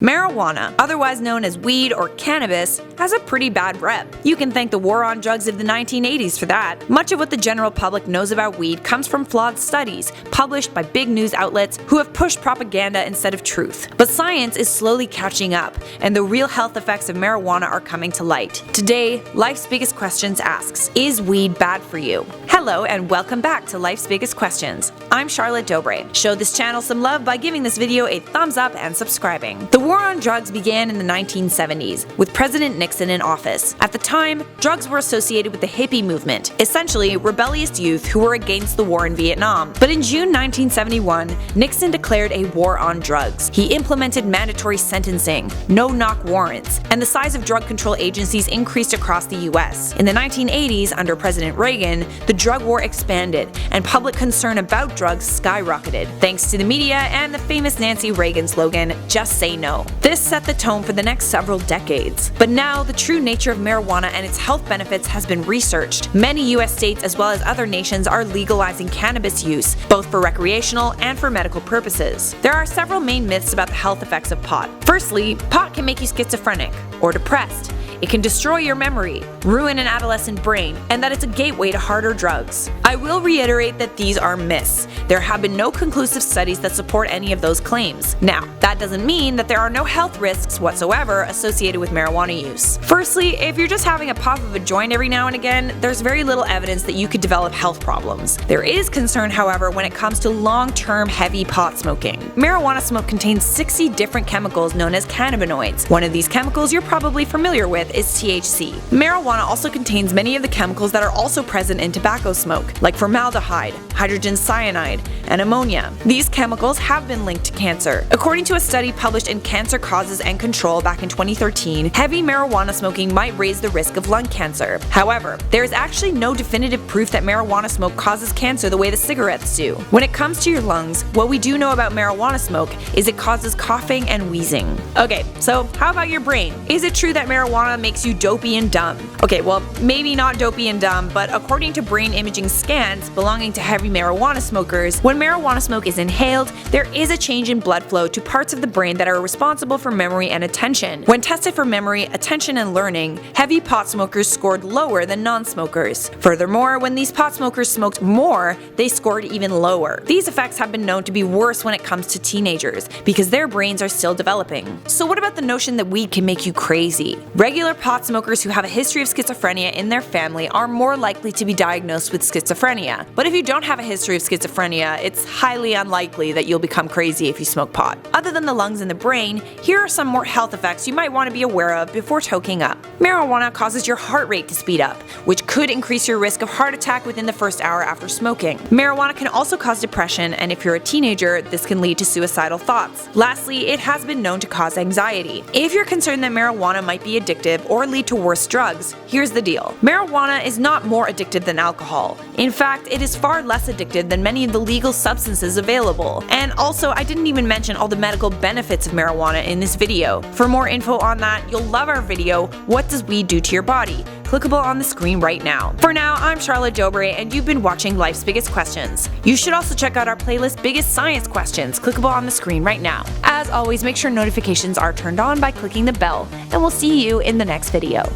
Marijuana, otherwise known as weed or cannabis, has a pretty bad rep. You can thank the war on drugs of the 1980s for that. Much of what the general public knows about weed comes from flawed studies, published by big news outlets who have pushed propaganda instead of truth. But science is slowly catching up, and the real health effects of marijuana are coming to light. Today, Life's Biggest Questions asks, is weed bad for you? Hello and welcome back to Life's Biggest Questions. I'm Charlotte Dobre. Show this channel some love by giving this video a thumbs up and subscribing. The war on drugs began in the 1970s, with President Nixon in office. At the time, drugs were associated with the hippie movement, essentially rebellious youth who were against the war in Vietnam. But in June 1971, Nixon declared a war on drugs. He implemented mandatory sentencing, no-knock warrants, and the size of drug control agencies increased across the US. In the 1980s, under President Reagan, the drug war expanded, and public concern about drugs skyrocketed, thanks to the media and the famous Nancy Reagan slogan, "Just say no." This set the tone for the next several decades. But now, the true nature of marijuana and its health benefits has been researched. Many US states as well as other nations are legalizing cannabis use, both for recreational and for medical purposes. There are several main myths about the health effects of pot. Firstly, pot can make you schizophrenic or depressed. It can destroy your memory, ruin an adolescent brain, and that it's a gateway to harder drugs. I will reiterate that these are myths. There have been no conclusive studies that support any of those claims. Now, that doesn't mean that there are no health risks whatsoever associated with marijuana use. Firstly, if you're just having a puff of a joint every now and again, there's very little evidence that you could develop health problems. There is concern, however, when it comes to long-term heavy pot smoking. Marijuana smoke contains 60 different chemicals known as cannabinoids. One of these chemicals you're probably familiar with is THC. Marijuana also contains many of the chemicals that are also present in tobacco smoke, like formaldehyde, hydrogen cyanide, and ammonia. These chemicals have been linked to cancer. According to a study published in Cancer Causes and Control back in 2013, heavy marijuana smoking might raise the risk of lung cancer. However, there is actually no definitive proof that marijuana smoke causes cancer the way the cigarettes do. When it comes to your lungs, what we do know about marijuana smoke is it causes coughing and wheezing. Okay, so how about your brain? Is it true that marijuana makes you dopey and dumb? Okay, well, maybe not dopey and dumb, but according to brain imaging scans belonging to heavy marijuana smokers, when marijuana smoke is inhaled, there is a change in blood flow to parts of the brain that are responsible for memory and attention. When tested for memory, attention, and learning, heavy pot smokers scored lower than non-smokers. Furthermore, when these pot smokers smoked more, they scored even lower. These effects have been known to be worse when it comes to teenagers, because their brains are still developing. So what about the notion that weed can make you crazy? Regular pot smokers who have a history of schizophrenia in their family are more likely to be diagnosed with schizophrenia. But if you don't have a history of schizophrenia, it's highly unlikely that you'll become crazy if you smoke pot. Other than the lungs and the brain, here are some more health effects you might want to be aware of before toking up. Marijuana causes your heart rate to speed up, which could increase your risk of heart attack within the first hour after smoking. Marijuana can also cause depression, and if you're a teenager, this can lead to suicidal thoughts. Lastly, it has been known to cause anxiety. If you're concerned that marijuana might be addictive or lead to worse drugs, here's the deal. Marijuana is not more addictive than alcohol. In fact, it is far less addictive than many of the legal substances available. And also, I didn't even mention all the medical benefits of marijuana in this video. For more info on that, you'll love our video, What Does Weed Do to Your Body? Clickable on the screen right now. For now, I'm Charlotte Dobre, and you've been watching Life's Biggest Questions. You should also check out our playlist Biggest Science Questions, clickable on the screen right now. As always, make sure notifications are turned on by clicking the bell, and we'll see you in the next video.